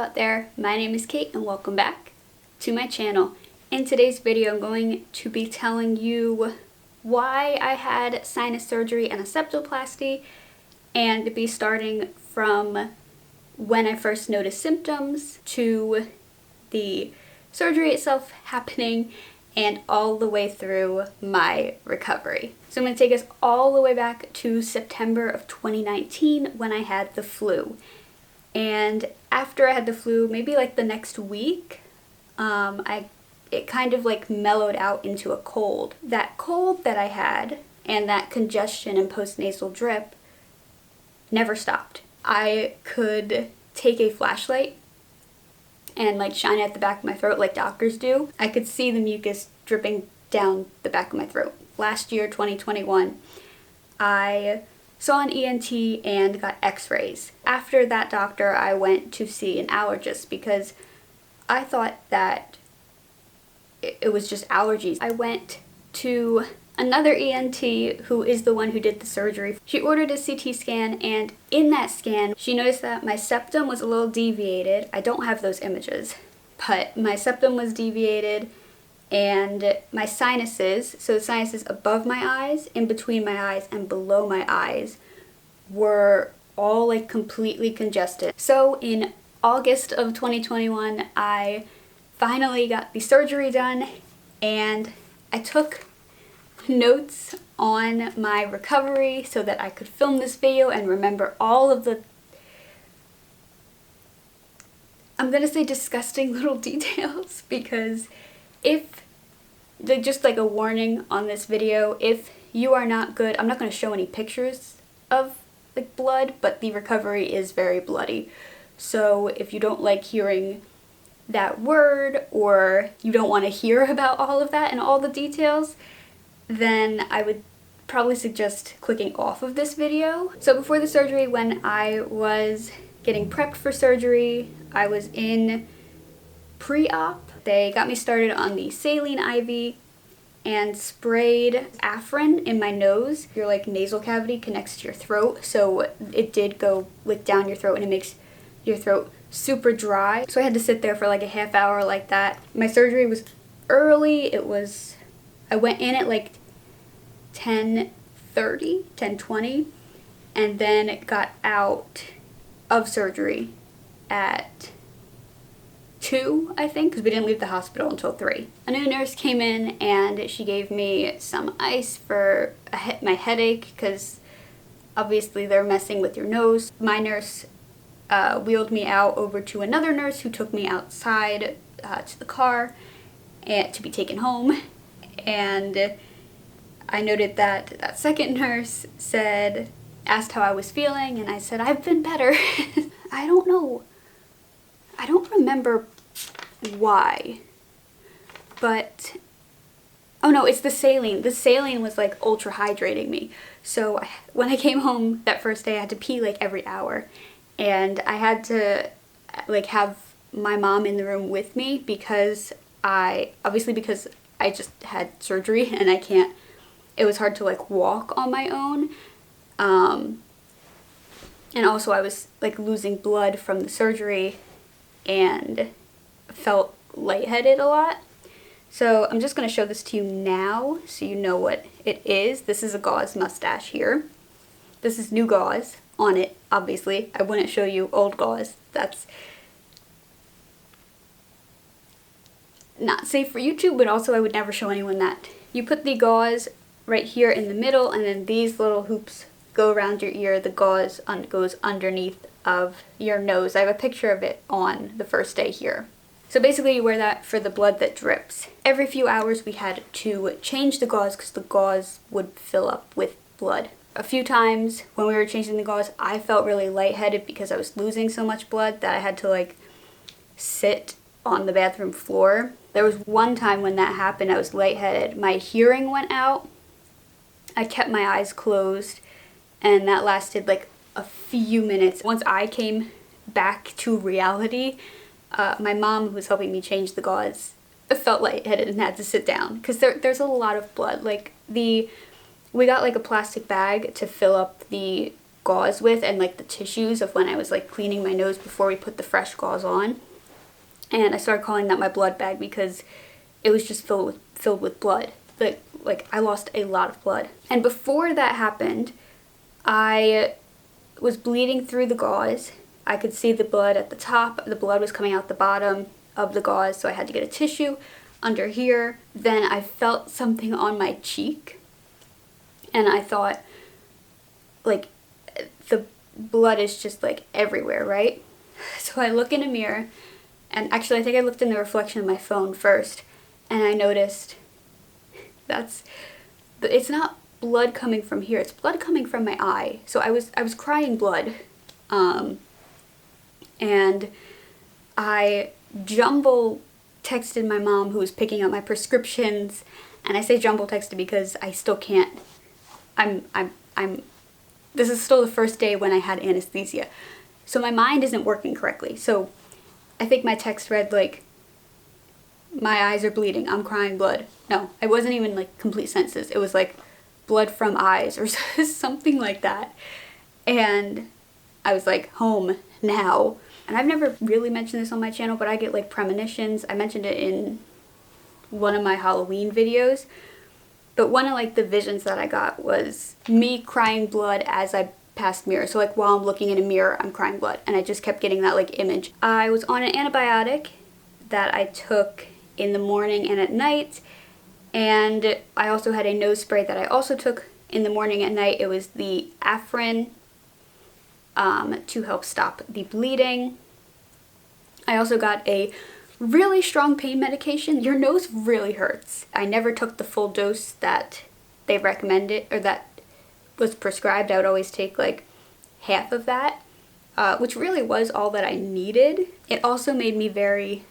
out there, my name is Caitt and welcome back to my channel. In today's video I'm going to be telling you why I had sinus surgery and a septoplasty, and to be starting from when I first noticed symptoms to the surgery itself happening and all the way through my recovery. So I'm going to take us all the way back to September of 2019 when I had the flu. And after I had the flu, maybe like the next week, it kind of like mellowed out into a cold. That cold that I had and that congestion and postnasal drip never stopped. I could take a flashlight and like shine it at the back of my throat like doctors do. I could see the mucus dripping down the back of my throat. Last year, 2021, I saw an ENT and got x-rays. After that doctor, I went to see an allergist because I thought that it was just allergies. I went to another ENT who is the one who did the surgery. She ordered a CT scan, and in that scan, she noticed that my septum was a little deviated. I don't have those images, but my septum was deviated, and my sinuses, so the sinuses above my eyes, in between my eyes, and below my eyes, were all like completely congested. So in August of 2021, I finally got the surgery done, and I took notes on my recovery so that I could film this video and remember all of the, I'm gonna say disgusting little details, because just like a warning on this video, if you are not good, I'm not going to show any pictures of like blood, but the recovery is very bloody. So if you don't like hearing that word, or you don't want to hear about all of that and all the details, then I would probably suggest clicking off of this video. So before the surgery, when I was getting prepped for surgery, I was in pre-op. They got me started on the saline IV and sprayed Afrin in my nose. Your like nasal cavity connects to your throat, so it did go like down your throat and it makes your throat super dry. So I had to sit there for like a half hour like that. My surgery was early. I went in at like 10:30, 10:20, and then got out of surgery at 2, I think, because we didn't leave the hospital until 3. A new nurse came in and she gave me some ice for my headache, because obviously they're messing with your nose. My nurse wheeled me out over to another nurse who took me outside to the car and to be taken home. And I noted that that second nurse asked how I was feeling, and I said, I've been better. I don't know. I don't remember why, but, oh no, it's the saline. The saline was like ultra hydrating me. So when I came home that first day, I had to pee like every hour, and I had to like have my mom in the room with me because obviously because I just had surgery and it was hard to like walk on my own. And also I was like losing blood from the surgery and felt lightheaded a lot. So I'm just going to show this to you now so you know what it is. This is a gauze mustache here. This is new gauze on it, obviously. I wouldn't show you old gauze. That's not safe for YouTube, but also I would never show anyone that. You put the gauze right here in the middle, and then these little hoops go around your ear. The gauze goes underneath of your nose. I have a picture of it on the first day here. So basically you wear that for the blood that drips. Every few hours we had to change the gauze because the gauze would fill up with blood. A few times when we were changing the gauze, I felt really lightheaded because I was losing so much blood that I had to like sit on the bathroom floor. There was one time when that happened, I was lightheaded. My hearing went out. I kept my eyes closed, and that lasted like a few minutes. Once I came back to reality, my mom, who was helping me change the gauze, felt lightheaded and had to sit down because there's a lot of blood. Like we got like a plastic bag to fill up the gauze with and like the tissues of when I was like cleaning my nose before we put the fresh gauze on. And I started calling that my blood bag because it was just filled with blood. Like I lost a lot of blood. And before that happened, I was bleeding through the gauze. I could see the blood at the top. The blood was coming out the bottom of the gauze, so I had to get a tissue under here. Then I felt something on my cheek, and I thought, like, the blood is just like everywhere, right? So I look in a mirror, and actually I think I looked in the reflection of my phone first, and I noticed it's not blood coming from here, it's blood coming from my eye. So I was crying blood, and I jumble texted my mom, who was picking up my prescriptions, and I say jumble texted because I still can't, this is still the first day when I had anesthesia, so my mind isn't working correctly. So I think my text read like, my eyes are bleeding, I'm crying blood. No, it wasn't even like complete sentences. It was like blood from eyes or something like that. And I was like, home now. And I've never really mentioned this on my channel, but I get like premonitions. I mentioned it in one of my Halloween videos. But one of like the visions that I got was me crying blood as I passed mirror. So like while I'm looking in a mirror, I'm crying blood. And I just kept getting that like image. I was on an antibiotic that I took in the morning and at night, and I also had a nose spray that I also took in the morning and night. It was the Afrin to help stop the bleeding. I also got a really strong pain medication. Your nose really hurts. I never took the full dose that they recommended or that was prescribed. I would always take like half of that, which really was all that I needed. It also made me very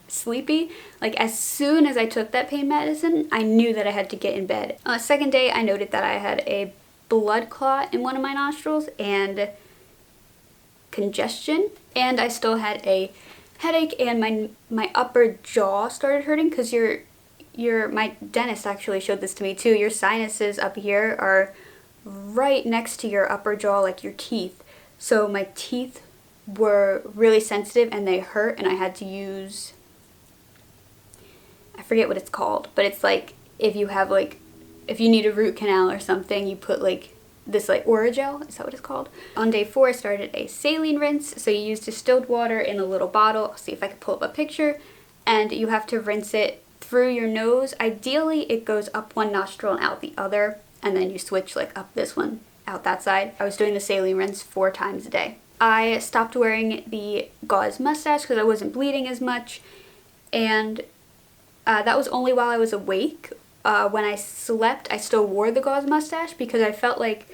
sleepy. Like as soon as I took that pain medicine, I knew that I had to get in bed. On the second day, I noted that I had a blood clot in one of my nostrils and congestion, and I still had a headache, and my upper jaw started hurting because my dentist actually showed this to me too. Your sinuses up here are right next to your upper jaw, like your teeth. So my teeth were really sensitive and they hurt, and I had to use, I forget what it's called, but it's like if you have like, if you need a root canal or something, you put like this like Oragel, is that what it's called? On day 4, I started a saline rinse. So you use distilled water in a little bottle. I'll see if I can pull up a picture. And you have to rinse it through your nose. Ideally, it goes up one nostril and out the other. And then you switch like up this one, out that side. I was doing the saline rinse 4 times a day. I stopped wearing the gauze mustache because I wasn't bleeding as much. And that was only while I was awake. When I slept, I still wore the gauze mustache because I felt like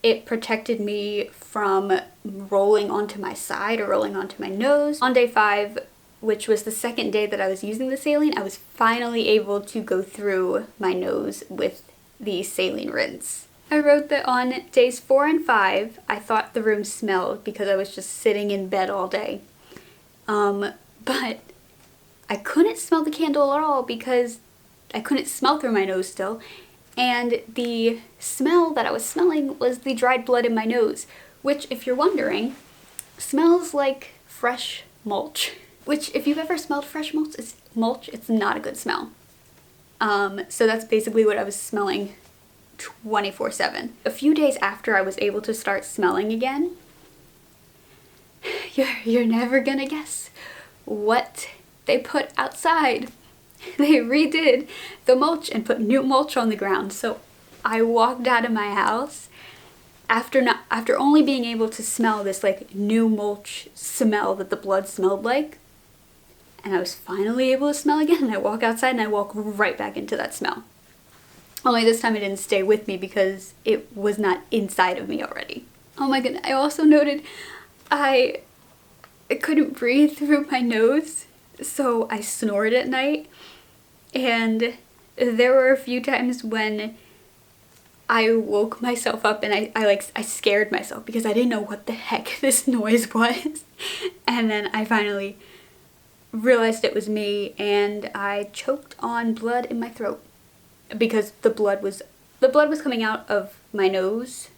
it protected me from rolling onto my side or rolling onto my nose. On day 5, which was the second day that I was using the saline, I was finally able to go through my nose with the saline rinse. I wrote that on days 4 and 5, I thought the room smelled because I was just sitting in bed all day. But I couldn't smell the candle at all because I couldn't smell through my nose still, and the smell that I was smelling was the dried blood in my nose, which, if you're wondering, smells like fresh mulch. Which, if you've ever smelled fresh mulch, it's not a good smell. So that's basically what I was smelling 24/7. A few days after I was able to start smelling again, you're never gonna guess what they put outside. They redid the mulch and put new mulch on the ground. So I walked out of my house after only being able to smell this like new mulch smell that the blood smelled like, and I was finally able to smell again, and I walk outside and I walk right back into that smell. Only this time it didn't stay with me because it was not inside of me already. Oh my goodness, I also noted I couldn't breathe through my nose, so I snored at night. And there were a few times when I woke myself up and I scared myself because I didn't know what the heck this noise was. And then I finally realized it was me, and I choked on blood in my throat because the blood was coming out of my nose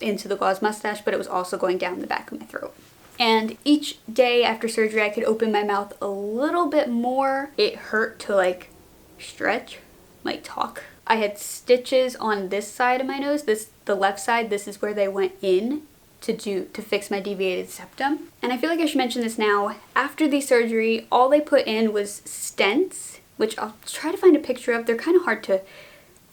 into the gauze mustache, but it was also going down the back of my throat. And each day after surgery, I could open my mouth a little bit more. It hurt to like stretch, like talk. I had stitches on this side of my nose, the left side. This is where they went in to fix my deviated septum. And I feel like I should mention this now. After the surgery, all they put in was stents, which I'll try to find a picture of. They're kind of hard to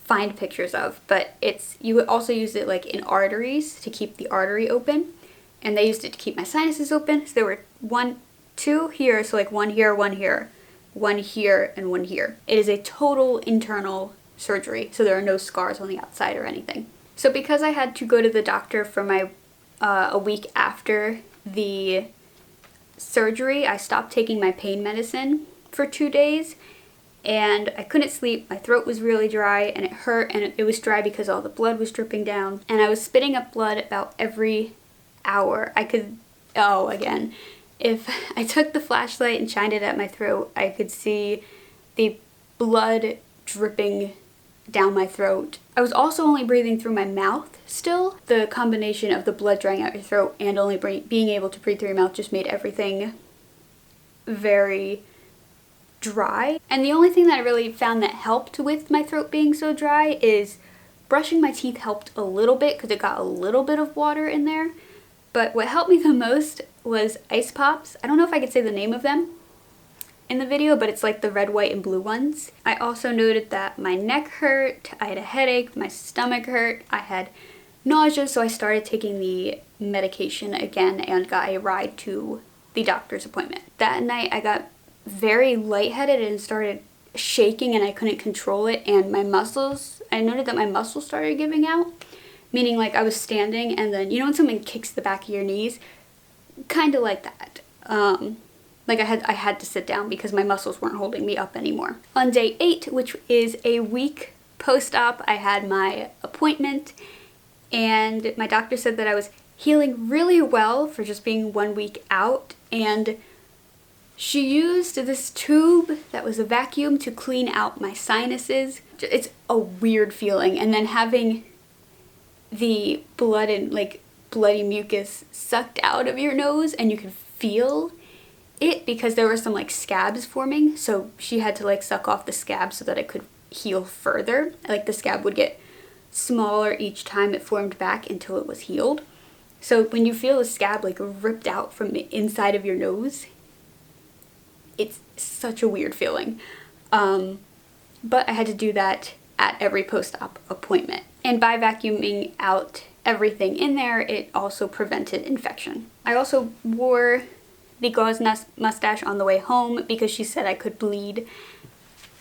find pictures of, but you would also use it like in arteries to keep the artery open. And they used it to keep my sinuses open. So there were two here, so like one here, one here, one here, and one here. It is a total internal surgery, so there are no scars on the outside or anything. So because I had to go to the doctor for my a week after the surgery, I stopped taking my pain medicine for 2 days, and I couldn't sleep. My throat was really dry, and it hurt, and it was dry because all the blood was dripping down, and I was spitting up blood about every hour. Again, if I took the flashlight and shined it at my throat, I could see the blood dripping down my throat. I was also only breathing through my mouth still. The combination of the blood drying out your throat and only being able to breathe through your mouth just made everything very dry. And the only thing that I really found that helped with my throat being so dry is brushing my teeth helped a little bit because it got a little bit of water in there. But what helped me the most was ice pops. I don't know if I could say the name of them in the video, but it's like the red, white, and blue ones. I also noted that my neck hurt, I had a headache, my stomach hurt, I had nausea, so I started taking the medication again and got a ride to the doctor's appointment. That night I got very lightheaded and started shaking, and I couldn't control it, and my muscles, I noted that my muscles started giving out, meaning like I was standing and then, you know when someone kicks the back of your knees? Kind of like that. Like I had to sit down because my muscles weren't holding me up anymore. On day 8, which is a week post-op, I had my appointment, and my doctor said that I was healing really well for just being 1 week out, and she used this tube that was a vacuum to clean out my sinuses. It's a weird feeling, and then having the blood and like bloody mucus sucked out of your nose, and you could feel it because there were some like scabs forming, so she had to like suck off the scab so that it could heal further. Like the scab would get smaller each time it formed back until it was healed. So when you feel a scab like ripped out from the inside of your nose, it's such a weird feeling. But I had to do that at every post-op appointment. And by vacuuming out everything in there, it also prevented infection. I also wore the gauze mustache on the way home because she said I could bleed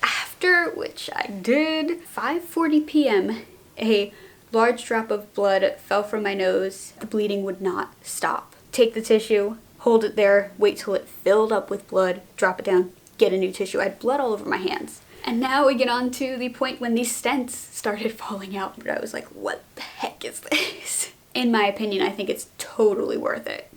after, which I did. 5:40 p.m. a large drop of blood fell from my nose. The bleeding would not stop. Take the tissue, hold it there, wait till it filled up with blood, drop it down, get a new tissue. I had blood all over my hands. And now we get on to the point when these stents started falling out. But I was like, what the heck is this? In my opinion, I think it's totally worth it.